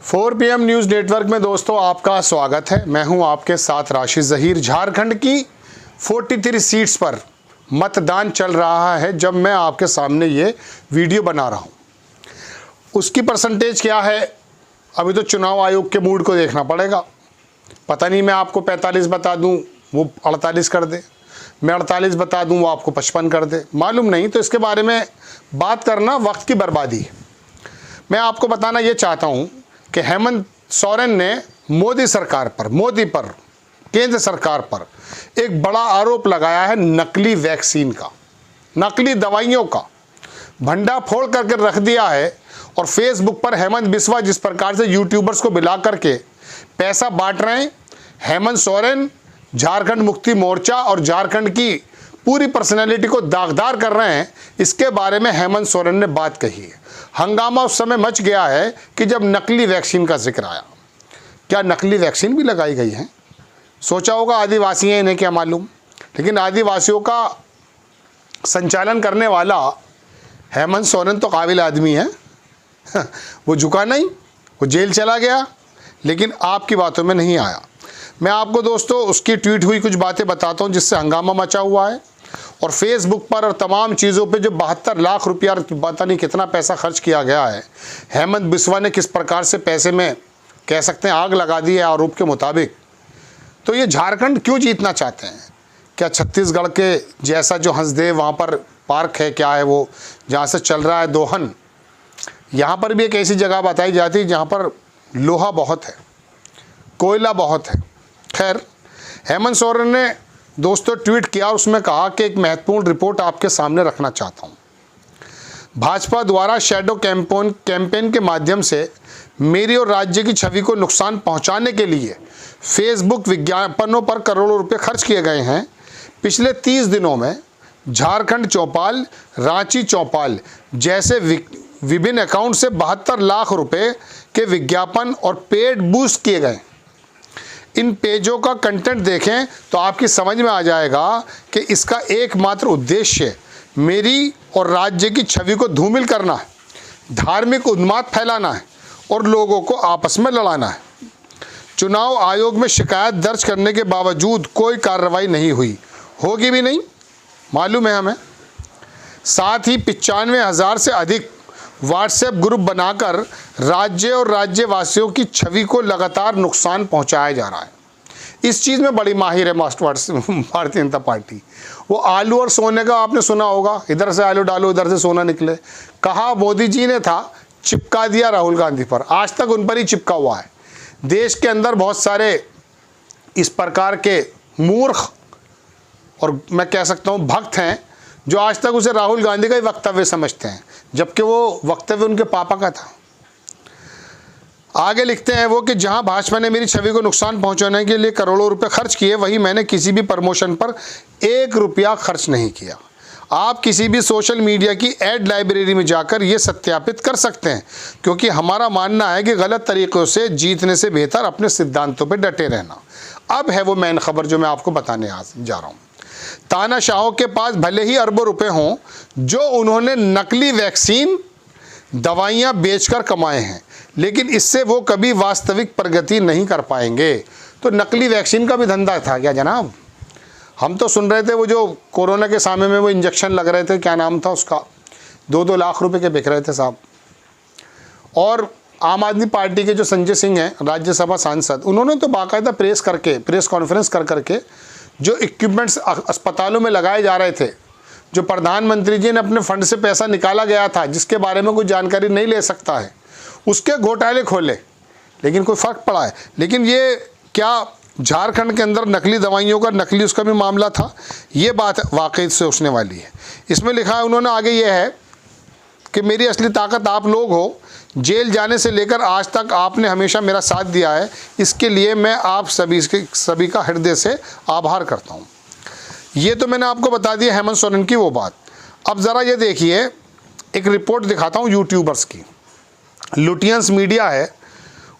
4 PM news network में दोस्तों आपका स्वागत है। मैं हूं आपके साथ राशिद ज़हीर। झारखंड की 43 सीट्स पर मतदान चल रहा है जब मैं आपके सामने ये वीडियो बना रहा हूं। उसकी परसेंटेज क्या है अभी तो चुनाव आयोग के मूड को देखना पड़ेगा। पता नहीं मैं आपको 45 बता दूं वो 48 कर दे, मैं 48 बता दूं वो आपको 55 कर दे, मालूम नहीं। तो इसके बारे में बात करना वक्त की बर्बादी है। मैं आपको बताना ये चाहता हूं कि हेमंत सोरेन ने मोदी पर केंद्र सरकार पर एक बड़ा आरोप लगाया है नकली वैक्सीन का, नकली दवाइयों का भंडा फोड़ करके रख दिया है। और फेसबुक पर हेमंत बिस्वा जिस प्रकार से यूट्यूबर्स को बुला करके पैसा बांट रहे हैं, हेमंत सोरेन झारखंड मुक्ति मोर्चा और झारखंड की पूरी पर्सनैलिटी को दागदार कर रहे हैं। इसके बारे में हेमंत सोरेन ने बात कही है। हंगामा उस समय मच गया है कि जब नकली वैक्सीन का जिक्र आया। क्या नकली वैक्सीन भी लगाई गई है? सोचा होगा आदिवासी हैं, इन्हें क्या मालूम। लेकिन आदिवासियों का संचालन करने वाला हेमंत सोरेन तो काबिल आदमी है। वो झुका नहीं, वो जेल चला गया, लेकिन आपकी बातों में नहीं आया। मैं आपको दोस्तों उसकी ट्वीट हुई कुछ बातें बताता हूँ जिससे हंगामा मचा हुआ है। और फेसबुक पर और तमाम चीज़ों पे जो 72 लाख रुपया पता नहीं कितना पैसा खर्च किया गया है, हेमंत बिस्वा ने किस प्रकार से पैसे में कह सकते हैं आग लगा दी है आरोप के मुताबिक। तो ये झारखंड क्यों जीतना चाहते हैं? क्या छत्तीसगढ़ के जैसा जो हंसदेव वहाँ पर पार्क है, क्या है वो जहाँ से चल रहा है दोहन, यहाँ पर भी एक ऐसी जगह बताई जाती है जहाँ पर लोहा बहुत है, कोयला बहुत है। खैर, हेमंत सोरेन ने दोस्तों ट्वीट किया और उसमें कहा कि एक महत्वपूर्ण रिपोर्ट आपके सामने रखना चाहता हूँ। भाजपा द्वारा शैडो कैंपेन के माध्यम से मेरी और राज्य की छवि को नुकसान पहुँचाने के लिए फेसबुक विज्ञापनों पर करोड़ों रुपए खर्च किए गए हैं। पिछले 30 दिनों में झारखंड चौपाल, रांची चौपाल जैसे विभिन्न अकाउंट से 72 लाख रुपए के विज्ञापन और पेड बूस्ट किए गए। इन पेजों का कंटेंट देखें तो आपकी समझ में आ जाएगा कि इसका एकमात्र उद्देश्य मेरी और राज्य की छवि को धूमिल करना है, धार्मिक उन्माद फैलाना है और लोगों को आपस में लड़ाना है। चुनाव आयोग में शिकायत दर्ज करने के बावजूद कोई कार्रवाई नहीं हुई, होगी भी नहीं, मालूम है हमें। साथ ही 95,000 से अधिक व्हाट्सएप ग्रुप बनाकर राज्य और राज्यवासियों की छवि को लगातार नुकसान पहुंचाया जा रहा है। इस चीज़ में बड़ी माहिर है भारतीय जनता पार्टी। वो आलू और सोने का आपने सुना होगा, इधर से आलू डालो इधर से सोना निकले। कहा मोदी जी ने था, चिपका दिया राहुल गांधी पर, आज तक उन पर ही चिपका हुआ है। देश के अंदर बहुत सारे इस प्रकार के मूर्ख और मैं कह सकता हूँ भक्त हैं जो आज तक उसे राहुल गांधी का ही वक्तव्य समझते हैं, जबकि वो वक्तव्य उनके पापा का था। आगे लिखते हैं वो कि जहां भाजपा ने मेरी छवि को नुकसान पहुंचाने के लिए करोड़ों रुपए खर्च किए, वहीं मैंने किसी भी प्रमोशन पर 1 रुपया खर्च नहीं किया। आप किसी भी सोशल मीडिया की एड लाइब्रेरी में जाकर ये सत्यापित कर सकते हैं, क्योंकि हमारा मानना है कि गलत तरीक़ों से जीतने से बेहतर अपने सिद्धांतों पर डटे रहना। अब है वो मेन खबर जो मैं आपको बताने जा रहा हूँ। तानाशाहों के पास भले ही अरबों रुपए हों जो उन्होंने नकली वैक्सीन दवाइयां बेचकर कमाए हैं, लेकिन इससे वो कभी वास्तविक प्रगति नहीं कर पाएंगे। तो नकली वैक्सीन का भी धंधा था क्या जनाब? हम तो सुन रहे थे वो जो कोरोना के सामने में वो इंजेक्शन लग रहे थे, क्या नाम था उसका, 2-2 लाख रुपए के बिक रहे थे साहब। और आम आदमी पार्टी के जो संजय सिंह हैं राज्यसभा सांसद, उन्होंने तो बाकायदा प्रेस कॉन्फ्रेंस कर करके जो इक्विपमेंट्स अस्पतालों में लगाए जा रहे थे, जो प्रधानमंत्री जी ने अपने फंड से पैसा निकाला गया था, जिसके बारे में कोई जानकारी नहीं ले सकता है, उसके घोटाले खोले, लेकिन कोई फ़र्क पड़ा है। लेकिन ये क्या झारखंड के अंदर नकली दवाइयों का नकली उसका भी मामला था? ये बात वाकई सोचने वाली है। इसमें लिखा है उन्होंने आगे ये है कि मेरी असली ताकत आप लोग हो। जेल जाने से लेकर आज तक आपने हमेशा मेरा साथ दिया है, इसके लिए मैं आप सभी का हृदय से आभार करता हूँ। ये तो मैंने आपको बता दिया हेमंत सोरेन की वो बात। अब ज़रा ये देखिए, एक रिपोर्ट दिखाता हूँ यूट्यूबर्स की। लुटियंस मीडिया है,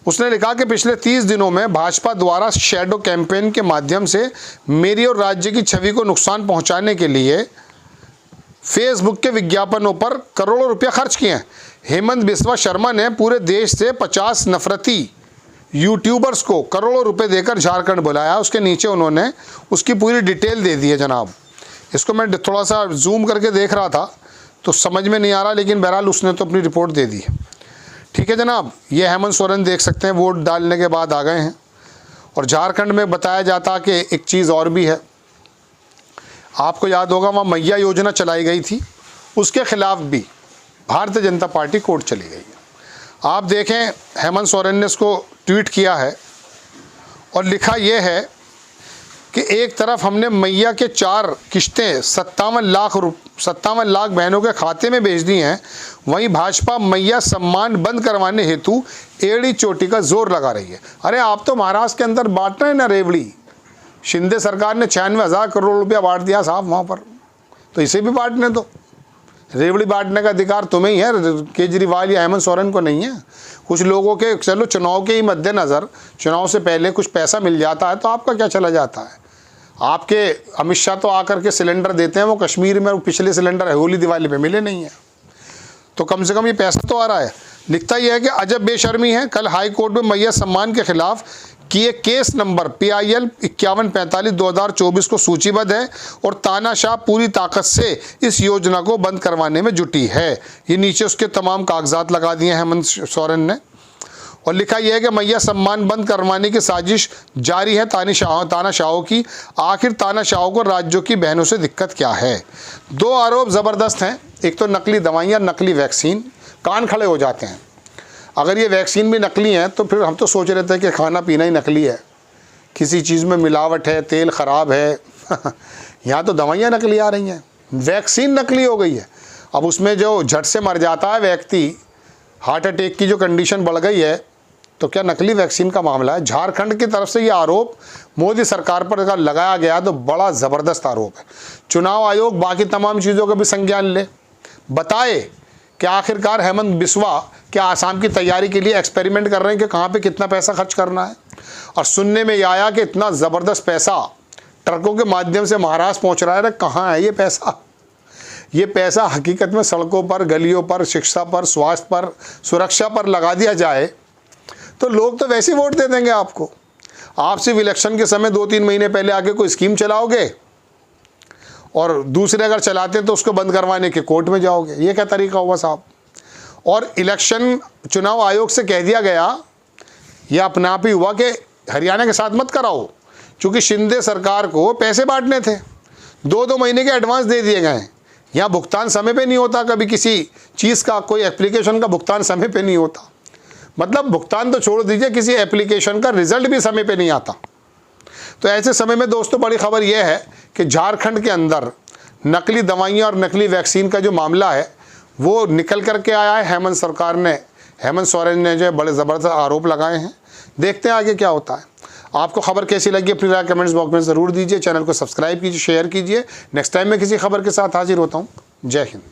उसने लिखा कि पिछले 30 दिनों में भाजपा द्वारा शैडो कैंपेन के माध्यम से मेरी और राज्य की छवि को नुकसान पहुँचाने के लिए फेसबुक के विज्ञापनों पर करोड़ों रुपया खर्च किए हैं। हेमंत बिस्वा शर्मा ने पूरे देश से 50 नफरती यूट्यूबर्स को करोड़ों रुपए देकर झारखंड बुलाया। उसके नीचे उन्होंने उसकी पूरी डिटेल दे दी है जनाब। इसको मैं थोड़ा सा जूम करके देख रहा था तो समझ में नहीं आ रहा, लेकिन बहरहाल उसने तो अपनी रिपोर्ट दे दी है। ठीक है जनाब, ये हेमंत सोरेन देख सकते हैं वोट डालने के बाद आ गए हैं। और झारखंड में बताया जाता कि एक चीज़ और भी है, आपको याद होगा वहाँ मैया योजना चलाई गई थी, उसके खिलाफ भी भारतीय जनता पार्टी कोर्ट चली गई है। आप देखें हेमंत सोरेन ने इसको ट्वीट किया है और लिखा यह है कि एक तरफ हमने मैया के 4 किश्तें 57 लाख बहनों के खाते में भेज दी हैं, वहीं भाजपा मैया सम्मान बंद करवाने हेतु एड़ी चोटी का जोर लगा रही है। अरे आप तो महाराष्ट्र के अंदर बांट रहे हैं ना रेवड़ी, शिंदे सरकार ने 96,000 करोड़ रुपया बांट दिया साहब वहाँ पर, तो इसे भी बांटने दो। रेवड़ी बांटने का अधिकार तुम्हें ही है, केजरीवाल या हेमंत सोरेन को नहीं है। कुछ लोगों के चलो चुनाव के ही मद्देनज़र, चुनाव से पहले कुछ पैसा मिल जाता है तो आपका क्या चला जाता है। आपके अमित शाह तो आकर के सिलेंडर देते हैं, वो कश्मीर में पिछले सिलेंडर होली दिवाली पे मिले नहीं है, तो कम से कम ये पैसा तो आ रहा है। लिखता यह है कि अजब बेशर्मी है, कल हाई कोर्ट में मैया सम्मान के खिलाफ किए केस नंबर PIL 5145/2024 को सूचीबद्ध है और तानाशाह पूरी ताकत से इस योजना को बंद करवाने में जुटी है। ये नीचे उसके तमाम कागजात लगा दिए हेमंत सोरेन ने और लिखा यह है कि मैया सम्मान बंद करवाने की साजिश जारी है तानाशाहों की। आखिर तानाशाहों को राज्यों की बहनों से दिक्कत क्या है। 2 आरोप ज़बरदस्त हैं, एक तो नकली दवाइयाँ, नकली वैक्सीन, कान खड़े हो जाते हैं। अगर ये वैक्सीन भी नकली है तो फिर हम तो सोच रहे थे कि खाना पीना ही नकली है, किसी चीज़ में मिलावट है, तेल ख़राब है यहाँ तो दवाइयाँ नकली आ रही हैं, वैक्सीन नकली हो गई है। अब उसमें जो झट से मर जाता है व्यक्ति, हार्ट अटैक की जो कंडीशन बढ़ गई है, तो क्या नकली वैक्सीन का मामला है। झारखंड की तरफ से ये आरोप मोदी सरकार पर अगर लगाया गया तो बड़ा ज़बरदस्त आरोप है। चुनाव आयोग बाकी तमाम चीज़ों का भी संज्ञान ले, बताए कि आखिरकार हेमंत बिस्वा क्या आसाम की तैयारी के लिए एक्सपेरिमेंट कर रहे हैं कि कहाँ पे कितना पैसा खर्च करना है। और सुनने में आया कि इतना ज़बरदस्त पैसा ट्रकों के माध्यम से महाराष्ट्र पहुँच रहा है। अरे कहाँ है ये पैसा। ये पैसा हकीकत में सड़कों पर, गलियों पर, शिक्षा पर, स्वास्थ्य पर, सुरक्षा पर लगा दिया जाए तो लोग तो वैसे ही वोट दे देंगे आपको। आप सिर्फ इलेक्शन के समय 2-3 महीने पहले आके कोई स्कीम चलाओगे और दूसरे अगर चलाते हैं तो उसको बंद करवाने के कोर्ट में जाओगे। ये क्या तरीका हुआ साहब। और इलेक्शन चुनाव आयोग से कह दिया गया, यह अपने आप ही हुआ कि हरियाणा के साथ मत कराओ, क्योंकि शिंदे सरकार को पैसे बांटने थे, 2-2 महीने के एडवांस दे दिए गए। यहाँ भुगतान समय पे नहीं होता, कभी किसी चीज़ का, कोई एप्लीकेशन का भुगतान समय पे नहीं होता। मतलब भुगतान तो छोड़ दीजिए, किसी एप्लीकेशन का रिजल्ट भी समय पे नहीं आता। तो ऐसे समय में दोस्तों बड़ी खबर यह है कि झारखंड के अंदर नकली दवाइयाँ और नकली वैक्सीन का जो मामला है वो निकल करके आया है। हेमंत सोरेन ने जो बड़े ज़बरदस्त आरोप लगाए हैं। देखते हैं आगे क्या होता है। आपको खबर कैसी लगी अपनी राय कमेंट्स बॉक्स में ज़रूर दीजिए। चैनल को सब्सक्राइब कीजिए, शेयर कीजिए। नेक्स्ट टाइम मैं किसी खबर के साथ हाजिर होता हूँ। जय हिंद।